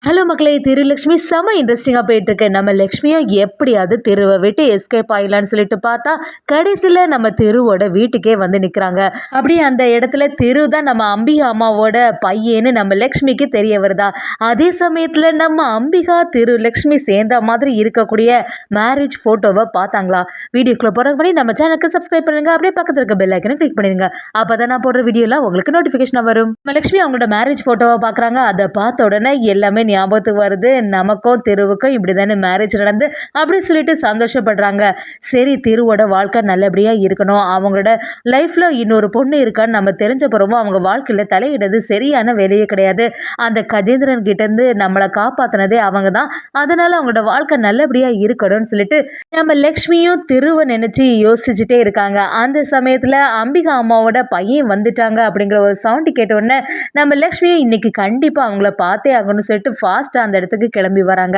Hello மக்களே! லக்ஷ்மி செம்ம இன்ட்ரெஸ்டிங்கா போயிட்டுருக்கு. நம்ம லக்ஷ்மியும் எப்படியாவது தெருவ விட்டு எஸ்கேப் ஆயிடலான்னு சொல்லிட்டு பார்த்தா, கடைசில நம்ம திருவோட வீட்டுக்கே வந்து நிக்கிறாங்க. அப்படியே அந்த இடத்துல திரு தான் நம்ம அம்பிகா அம்மாவோட பையன்னு நம்ம லக்ஷ்மிக்கு தெரிய வருதா. அதே சமயத்துல நம்ம அம்பிகா, லக்ஷ்மி சேர்ந்த மாதிரி இருக்கக்கூடிய மேரேஜ் ஃபோட்டோவ பார்த்தாங்களா? வீடியோக்குள்ள போறதுக்கு முன்னாடி நம்ம சேனலுக்கு சப்ஸ்கிரைப் பண்ணுங்க. அப்படியே பக்கத்துல இருக்க பெல் ஐக்கன கிளிக் பண்ணிடுங்க. அப்பதான் நான் போடுற வீடியோலாம் உங்களுக்கு நோட்டிஃபிகேஷனா வரும். நம்ம லக்ஷ்மி அவங்களோட மேரேஜ் ஃபோட்டோவ பார்க்குறாங்க. அத பார்த்த உடனே எல்லாமே ஞாபகத்துக்கு வருது. நமக்கும் திருவுக்கும் இப்படி தானே மேரேஜ் நடந்து அப்படின்னு சொல்லிட்டு சந்தோஷப்படுறாங்க. சரி, திருவோட வாழ்க்கை நல்லபடியா இருக்கணும், அவங்களோட லைஃப்ல இன்னொரு பொண்ணு இருக்கான்னு நம்ம தெரிஞ்ச பிறகும் அவங்க வாழ்க்கையில தலையிடுறது சரியான வேலையே கிடையாது. அந்த கஜேந்திரன் கிட்ட இருந்து நம்மளை காப்பாத்தினதே அவங்க தான். அதனால அவங்களோட வாழ்க்கை நல்லபடியா இருக்கணும்னு சொல்லிட்டு நம்ம லக்ஷ்மியும் திருவை நினைச்சு யோசிச்சுட்டே இருக்காங்க. அந்த சமயத்துல அம்பிகா அம்மாவோட பையன் வந்துட்டாங்க அப்படிங்கிற ஒரு சவுண்ட் கேட்ட உடனே நம்ம லக்ஷ்மியும் இன்னைக்கு கண்டிப்பா அவங்கள பார்த்தே ஆகணும்னு சொல்லிட்டு ஃபாஸ்டா அந்த இடத்துக்கு கிளம்பி வராங்க.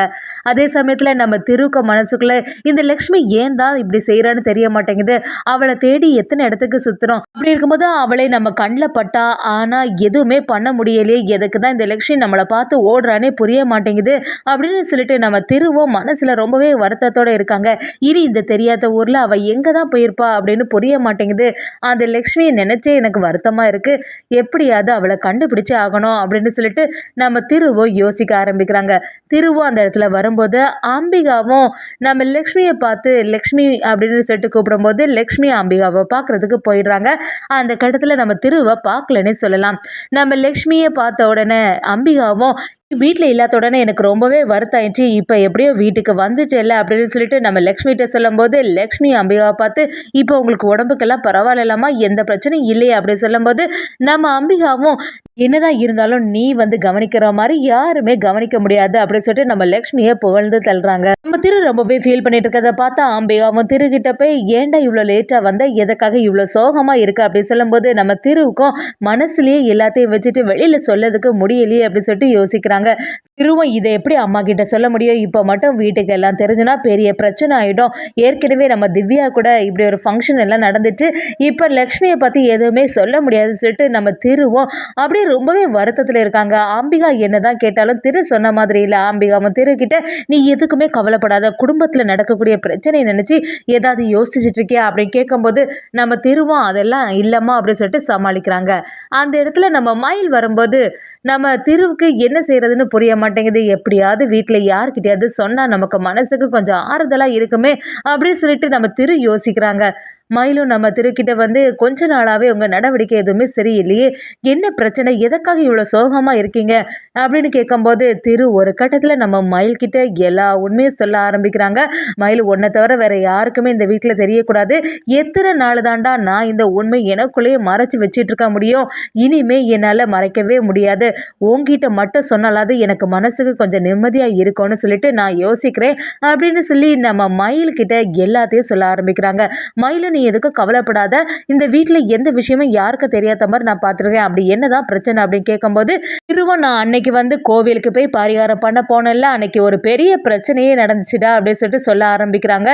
அதே சமயத்துல நம்ம திருக்க மனசுக்குள்ள இந்த லக்ஷ்மி ஏன் தான் இப்படி செய்யறான்னு தெரிய மாட்டேங்குது. அவளை தேடி எத்தனை இடத்துக்கு சுத்துறோம். அப்படி இருக்கும்போது அவளை நம்ம கண்ணில் பட்டா ஆனா எதுவுமே பண்ண முடியலையே, எதுக்கு தான் இந்த லக்ஷ்மி நம்மளை பார்த்து ஓடுறானே புரிய மாட்டேங்குது அப்படின்னு சொல்லிட்டு நம்ம திருவும் மனசுல ரொம்பவே வருத்தத்தோட இருக்காங்க. இனி இந்த தெரியாத ஊர்ல அவ எங்க தான் போயிருப்பா அப்படின்னு புரிய மாட்டேங்குது. அந்த லக்ஷ்மியை நினைச்சே எனக்கு வருத்தமா இருக்கு. எப்படியாவது அவளை கண்டுபிடிச்சே ஆகணும் அப்படின்னு சொல்லிட்டு நம்ம திருவும் யோசிக்க ஆரம்பிக்கிறாங்க. திருவும் அந்த இடத்துல வரும்போது அம்பிகாவும் நம்ம லக்ஷ்மியை பார்த்து லக்ஷ்மி அப்படின்னு சொல்லிட்டு கூப்பிடும்போது லக்ஷ்மி அம்பிகாவை பார்க்கறதுக்கு போயிடுறாங்க. அந்த கட்டத்துல நம்ம திருவை பார்க்கலன்னே சொல்லலாம். நம்ம லக்ஷ்மியை பார்த்த உடனே அம்பிகாவும் வீட்டில் இல்லாத உடனே எனக்கு ரொம்பவே வருத்தம் ஆயிடுச்சு. இப்போ எப்படியோ வீட்டுக்கு வந்துச்சு இல்லை அப்படின்னு சொல்லிட்டு நம்ம லக்ஷ்மிகிட்ட சொல்லும்போது லக்ஷ்மி அம்பிகாவை பார்த்து இப்போ உங்களுக்கு உடம்புக்கெல்லாம் பரவாயில்லாமா, எந்த பிரச்சனையும் இல்லையே அப்படின்னு சொல்லும்போது நம்ம அம்பிகாவும் என்னதான் இருந்தாலும் நீ வந்து கவனிக்கிற மாதிரி யாருமே கவனிக்க முடியாது அப்படின்னு சொல்லிட்டு நம்ம லக்ஷ்மியை புகழ்ந்து தள்ளுறாங்க. நம்ம திரு ரொம்பவே ஃபீல் பண்ணிட்டு இருக்கதை பார்த்தா அம்பிகாவும் திருக்கிட்ட போய் ஏன்டா இவ்வளோ லேட்டா வந்த, எதுக்காக இவ்வளோ சோகமா இருக்கு அப்படின்னு சொல்லும்போது நம்ம திருவுக்கும் மனசுலயே எல்லாத்தையும் வச்சுட்டு வெளியில சொல்லதுக்கு முடியலையே அப்படின்னு சொல்லிட்டு யோசிக்கிறாங்க. திருவும் இதை எப்படி அம்மா கிட்ட சொல்ல முடியும், இப்போ மட்டும் வீட்டுக்கு எல்லாம் தெரிஞ்சுனா பெரிய பிரச்சனை ஆயிடும். ஏற்கனவே நம்ம திவ்யா கூட இப்படி ஒரு ஃபங்க்ஷன் எல்லாம் நடந்துட்டு இப்போ லக்ஷ்மியை பத்தி எதுவுமே சொல்ல முடியாதுன்னு சொல்லிட்டு நம்ம திருவும் அப்படியே ரொம்பவே வருத்தத்துல இருக்காங்க. அம்பிகா என்னதான் கேட்டாலும் திரு சொன்ன மாதிரி இல்லை. அம்பிகாவும் திரு கிட்ட நீ எதுக்குமே கவலைப்படாத, குடும்பத்துல நடக்கக்கூடிய பிரச்சனையை நினைச்சு ஏதாவது யோசிச்சுட்டு இருக்கியா அப்படின்னு கேட்கும்போது நம்ம திருவும் அதெல்லாம் இல்லம்மா அப்படின்னு சொல்லிட்டு சமாளிக்கிறாங்க. அந்த இடத்துல நம்ம மயில் வரும்போது நம்ம திருவுக்கு என்ன செய்யறதுன்னு புரிய மாட்டேங்குது. எப்படியாவது வீட்டில் யார்கிட்டயாவது சொன்னா நமக்கு மனசுக்கு கொஞ்சம் ஆறுதலா இருக்குமே அப்படின்னு சொல்லிட்டு நம்ம திரு யோசிக்கிறாங்க. மயிலும் நம்ம திருக்கிட்ட வந்து கொஞ்ச நாளாவே உங்க நடவடிக்கை எதுவுமே சரியில்லையே, என்ன பிரச்சனை, எதற்காக இவ்வளோ சோகமா இருக்கீங்க அப்படின்னு கேட்கும்போது திரு ஒரு கட்டத்தில் நம்ம மயில் கிட்ட எல்லா உண்மையும் சொல்ல ஆரம்பிக்கிறாங்க. மயில் ஒன்றை தவிர வேற யாருக்குமே இந்த வீட்டில் தெரியக்கூடாது. எத்தனை நாள் தாண்டா நான் இந்த உண்மை எனக்குள்ளேயே மறைச்சு வச்சிட்டு இருக்க முடியும், இனிமே என்னால் மறைக்கவே முடியாது. உங்ககிட்ட மட்டும் சொன்னாலாவது எனக்கு மனசுக்கு கொஞ்சம் நிம்மதியா இருக்கும்னு சொல்லிட்டு நான் யோசிக்கிறேன் அப்படின்னு சொல்லி நம்ம மயில் கிட்ட எல்லாத்தையும் சொல்ல ஆரம்பிக்கிறாங்க. மயிலும் நீ எதுக்கும் கவலைப்படாத, இந்த வீட்டில் எந்த விஷயமும் யாருக்கு தெரியாத மாதிரி நான் பார்த்துருக்கேன், அப்படி என்னதான் பிரச்சனை அப்படின்னு கேட்கும்போது திருவன் நான் அன்னைக்கு வந்து கோவிலுக்கு போய் பரிகாரம் பண்ண போனேன்ல, அன்னைக்கு ஒரு பெரிய பிரச்சனையே நடந்துச்சுடா அப்படின்னு சொல்லிட்டு சொல்ல ஆரம்பிக்கிறாங்க.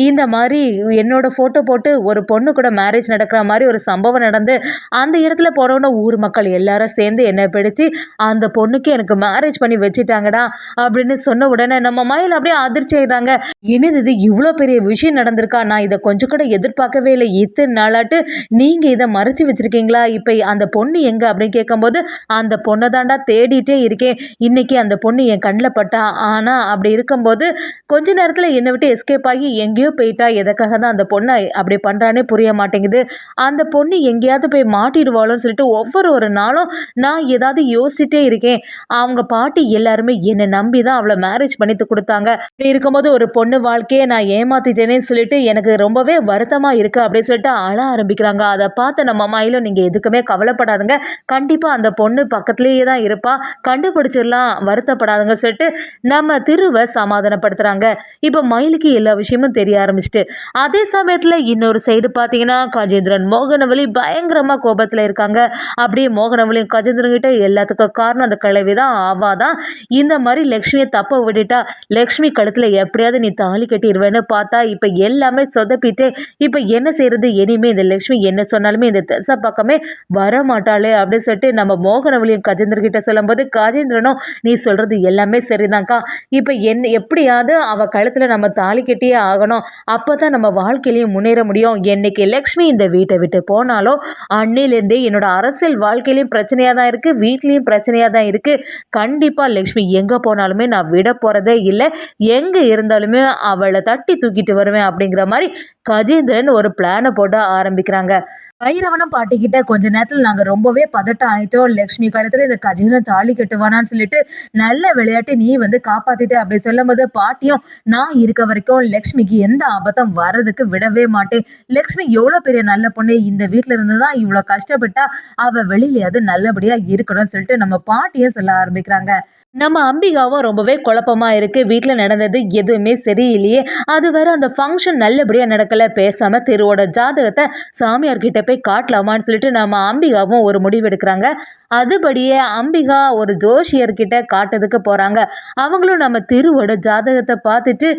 இந்த மாதிரி என்னோட ஃபோட்டோ போட்டு ஒரு பொண்ணு கூட மேரேஜ் நடக்கிற மாதிரி ஒரு சம்பவம் நடந்து அந்த இடத்துல போனோன்னு ஊர் மக்கள் எல்லாரும் சேர்ந்து என்னை பிடிச்சி அந்த பொண்ணுக்கு எனக்கு மேரேஜ் பண்ணி வச்சுட்டாங்கடா அப்படின்னு சொன்ன உடனே நம்ம மயில் அப்படியே அதிர்ச்சி ஆயிடுறாங்க. என்னது இது, இவ்வளோ பெரிய விஷயம் நடந்திருக்கா, நான் இதை கொஞ்சம் கூட எதிர்பார்க்கவே இல்லை. இத்தனை நாளாட்டு நீங்க இதை மறைச்சு வச்சிருக்கீங்களா, இப்போ அந்த பொண்ணு எங்க அப்படின்னு கேட்கும்போது அந்த பொண்ணை தாண்டா தேடிட்டே இருக்கேன், இன்னைக்கு அந்த பொண்ணு என் கண்ணில் பட்டா, ஆனா அப்படி இருக்கும்போது கொஞ்ச நேரத்தில் என்னை விட்டு எஸ்கேப் ஆகி எங்கேயோ போயிட்டா, எதுக்காக தான் அந்த பொண்ணை அப்படி பண்றானே புரிய மாட்டேங்குது. அந்த பொண்ணு எங்கேயாவது போய் மாட்டிடுவாளோன்னு சொல்லிட்டு ஒவ்வொரு நாளும் நான் ஏதாவது யோசிச்சுட்டே இருக்கேன். அவங்க பாட்டி எல்லாருமே என்னை நம்பி தான் அவளை மேரேஜ் பண்ணி கொடுத்தாங்க. அப்படி இருக்கும்போது ஒரு பொண்ணு வாழ்க்கையை நான் ஏமாத்திட்டேனேன்னு சொல்லிட்டு எனக்கு ரொம்பவே வருத்தமா இருக்கு அப்படின்னு சொல்லிட்டு அழ ஆரம்பிக்கிறாங்க. அதை பார்த்து நம்ம மயிலும் நீங்க எதுக்குமே கவலைப்படாதுங்க, கண்டிப்பா அந்த பொண்ணு பக்கத்திலேயே தான் இருப்பா, கண்டுபிடிச்சிடலாம், வருத்தப்படாதுங்க சொல்லிட்டு நம்ம திருவை சமாதானப்படுத்துறாங்க. இப்போ மயிலுக்கு எல்லா விஷயமும் தெரிய ஆரம்பிச்சிட்டு அதே சமயத்துல இன்னொரு சைடு பார்த்தீங்கன்னா கஜேந்திரன் மோகனவலி பயங்கரமா கோபத்துல இருக்காங்க. அப்படியே மோகனவலியும் கஜேந்திரன் கிட்ட எல்லாத்துக்கும் காரணம் அந்த கிழவி தான், ஆவாதான் இந்த மாதிரி லக்ஷ்மியை தப்ப விட்டுட்டா, லக்ஷ்மி கழுத்துல எப்படியாவது நீ தாலி கட்டிடுவேன்னு பார்த்தா இப்ப எல்லாமே சொதப்பிட்டு இப்ப என்ன செய்யறது, இனிமே இந்த லக்ஷ்மி என்ன சொன்னாலுமே இந்த திசை பக்கமே வரமாட்டாளே அப்படின்னு சொல்லிட்டு நம்ம மோகனவழியும் கஜேந்திரகிட்ட சொல்லும்போது, கஜேந்திரனும் நீ சொல்றது எல்லாமே சரிதான்க்கா, இப்போ எப்படியாவது அவ கழுத்துல நம்ம தாலி கட்டியே ஆகணும், அப்பதான் நம்ம வாழ்க்கையிலையும் முன்னேற முடியும். என்னைக்கு லக்ஷ்மி இந்த வீட்டை விட்டு போனாலோ அன்னையிலேருந்தே என்னோட அரசியல் வாழ்க்கையிலையும் பிரச்சனையாக தான் இருக்குது, வீட்லேயும் பிரச்சனையாக தான் இருக்குது. கண்டிப்பாக லக்ஷ்மி எங்கே போனாலுமே நான் விட போகிறதே இல்லை, எங்கே இருந்தாலுமே அவளை தட்டி தூக்கிட்டு வருவேன் அப்படிங்கிற மாதிரி கஜேந்திரன் ஒரு பிளானை போட ஆரம்பிக்கிறாங்க. பைரவனும் பாட்டிக்கிட்ட கொஞ்ச நேரத்தில் நாங்கள் ரொம்பவே பதட்டம் ஆயிட்டோம், லக்ஷ்மி கழுத்துல இந்த கஜேந்திரன் தாலி கட்டுவானான்னு சொல்லிட்டு நல்ல விளையாட்டு நீ வந்து காப்பாத்திட்ட அப்படி சொல்லும் போது பாட்டியும் நான் இருக்க வரைக்கும் லக்ஷ்மிக்கு எந்த ஆபத்தும் வர்றதுக்கு விடவே மாட்டேன், லக்ஷ்மி எவ்வளவு பெரிய நல்ல பொண்ணு, இந்த வீட்டுல இருந்துதான் இவ்வளவு கஷ்டப்பட்டா, அவ வெளியிலயாவது நல்லபடியா இருக்கணும்னு சொல்லிட்டு நம்ம பாட்டியும் சொல்ல ஆரம்பிக்கிறாங்க. நம்ம அம்பிகாவும் ரொம்பவே குழப்பமா இருக்கு, வீட்டில் நடந்தது எதுவுமே சரியில்லையே, அது வேற அந்த ஃபங்க்ஷன் நல்லபடியா நடக்கல, பேசாம திருவோட ஜாதகத்தை சாமியார் கிட்ட போய் காட்டலாமான்னு சொல்லிட்டு நம்ம அம்பிகாவும் ஒரு முடிவு எடுக்கிறாங்க. அதுபடியே அம்பிகா ஒரு ஜோஷியர்கிட்ட காட்டுறதுக்கு போறாங்க. அவங்களும் நம்ம திருவோட ஜாதகத்தை பார்த்துட்டு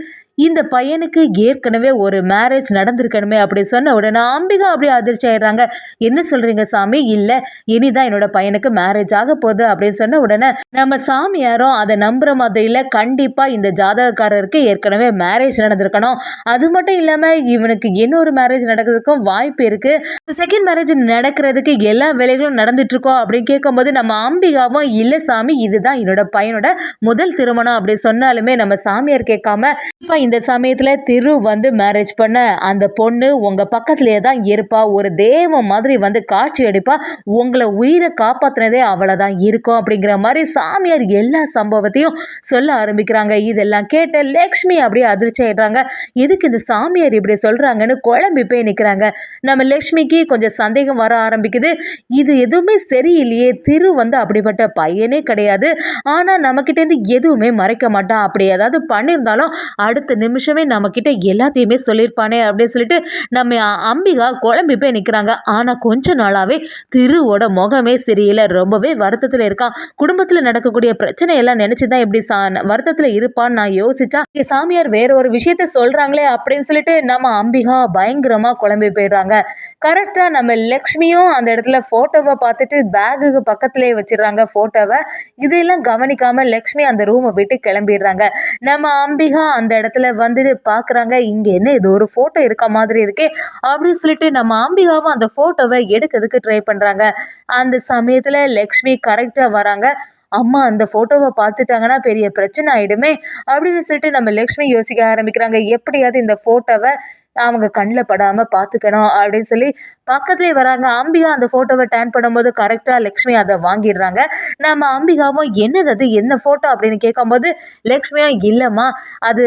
இந்த பையனுக்கு ஏற்கனவே ஒரு மேரேஜ் நடந்திருக்கணுமே அப்படி சொன்ன உடனே அம்பிகா அப்படியே அதிர்ச்சி ஆயிடுறாங்க. என்ன சொல்றீங்க சாமி, இல்லை இனிதான் என்னோட பையனுக்கு மேரேஜ் ஆக போகுது அப்படின்னு சொன்ன உடனே நம்ம சாமியாரும் அதை நம்புற மாதிரி இல்லை, கண்டிப்பா இந்த ஜாதகக்காரருக்கு ஏற்கனவே மேரேஜ் நடந்திருக்கணும், அது மட்டும் இல்லாம இவனுக்கு இன்னொரு மேரேஜ் நடக்கிறதுக்கும் வாய்ப்பு இருக்கு, செகண்ட் மேரேஜ் நடக்கிறதுக்கு எல்லா வேலைகளும் நடந்துட்டு இருக்கோம் அப்படின்னு கேட்கும்போது நம்ம அம்பிகாவும் இல்லை சாமி இதுதான் என்னோட பையனோட முதல் திருமணம் அப்படி சொன்னாலுமே நம்ம சாமியார் கேட்காம இப்ப இந்த சமயத்துல திரு வந்து மேரேஜ் பண்ண அந்த பொண்ணு உங்க பக்கத்திலேயே தான் இருப்பா, ஒரு தேவம் மாதிரி வந்து காட்சி அடிப்பா, உங்களை உயிரை காப்பாத்தினதே அவளைதான் இருக்கும் அப்படிங்கிற மாதிரி சாமியார் எல்லா சம்பவத்தையும் சொல்ல ஆரம்பிக்கிறாங்க. இதெல்லாம் கேட்ட லக்ஷ்மி அப்படியே அதிர்ச்சி ஆயிடுறாங்க. எதுக்கு இந்த சாமியார் இப்படி சொல்றாங்கன்னு குழம்பி போய் நிற்கிறாங்க. நம்ம லக்ஷ்மிக்கு கொஞ்சம் சந்தேகம் வர ஆரம்பிக்குது, இது எதுவுமே சரியில்லையே, திரு வந்து அப்படிப்பட்ட பையனே கிடையாது, ஆனா நம்மக்கிட்டேருந்து எதுவுமே மறைக்க மாட்டான், அப்படி ஏதாவது பண்ணியிருந்தாலும் அடுத்த நிமிஷமே நம்ம கிட்ட எல்லாத்தையுமே சொல்லியிருப்பானே அப்படின்னு சொல்லிட்டு நம்ம அம்பிகா குழம்பி போய் நிற்கிறாங்க. ஆனால் கொஞ்ச நாளாவே திருவோட முகமே சரியில்லை, ரொம்பவே வருத்தத்தில் இருக்கான், குடும்பத்தில் நடக்கக்கூடிய பிரச்சனை எல்லாம் நினைச்சுதான் இப்படி வருத்தத்தில் இருப்பான்னு நான் யோசிச்சா சாமியார் வேற ஒரு விஷயத்த சொல்றாங்களே அப்படின்னு சொல்லிட்டு நம்ம அம்பிகா பயங்கரமா குழம்பி போயிடுறாங்க. கரெக்டா நம்ம லக்ஷ்மியும் அந்த இடத்துல போட்டோவை பார்த்துட்டு பேகுக்கு பக்கத்திலேயே வச்சிடுறாங்க போட்டோவை. இதையெல்லாம் கவனிக்காம லக்ஷ்மி அந்த ரூமை விட்டு கிளம்பிடுறாங்க. நம்ம அம்பிகா அந்த இடத்துல வந்துட்டு பார்க்குறாங்க, இங்கே என்ன இது ஒரு ஃபோட்டோ இருக்க மாதிரி இருக்கே அப்படின்னு சொல்லிட்டு நம்ம அம்பிகாவும் அந்த ஃபோட்டோவை எடுக்கிறதுக்கு ட்ரை பண்ணுறாங்க. அந்த சமயத்தில் லக்ஷ்மி கரெக்டாக வராங்க. அம்மா அந்த ஃபோட்டோவை பார்த்துட்டாங்கன்னா பெரிய பிரச்சனை ஆயிடுமே அப்படின்னு சொல்லிட்டு நம்ம லக்ஷ்மி யோசிக்க ஆரம்பிக்கிறாங்க. எப்படியாவது இந்த ஃபோட்டோவை அவங்க கண்ணில் படாமல் பார்த்துக்கணும் அப்படின்னு சொல்லி பக்கத்துலேயே வராங்க. அம்பிகா அந்த ஃபோட்டோவை டேன் பண்ணும்போது கரெக்டாக லக்ஷ்மி அதை வாங்கிடுறாங்க. நம்ம அம்பிகாவும் என்னது அது என்ன ஃபோட்டோ அப்படின்னு கேட்கும்போது லக்ஷ்மியும் இல்லைம்மா அது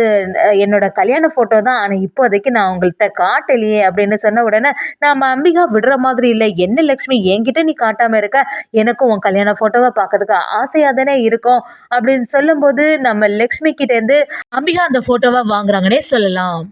என்னோட கல்யாண ஃபோட்டோ தான், ஆனால் இப்போதைக்கு நான் உங்கள்கிட்ட காட்டலையே அப்படின்னு சொன்ன உடனே நம்ம அம்பிகா விடுற மாதிரி இல்லை, என்ன லக்ஷ்மி என்கிட்ட நீ காட்டாமல் இருக்க, எனக்கும் உன் கல்யாண ஃபோட்டோவை பார்க்கறதுக்கு ஆசையாக தானே இருக்கும் அப்படின்னு சொல்லும்போது நம்ம லக்ஷ்மி கிட்டேருந்து அம்பிகா அந்த ஃபோட்டோவை வாங்குறாங்கன்னே சொல்லலாம்.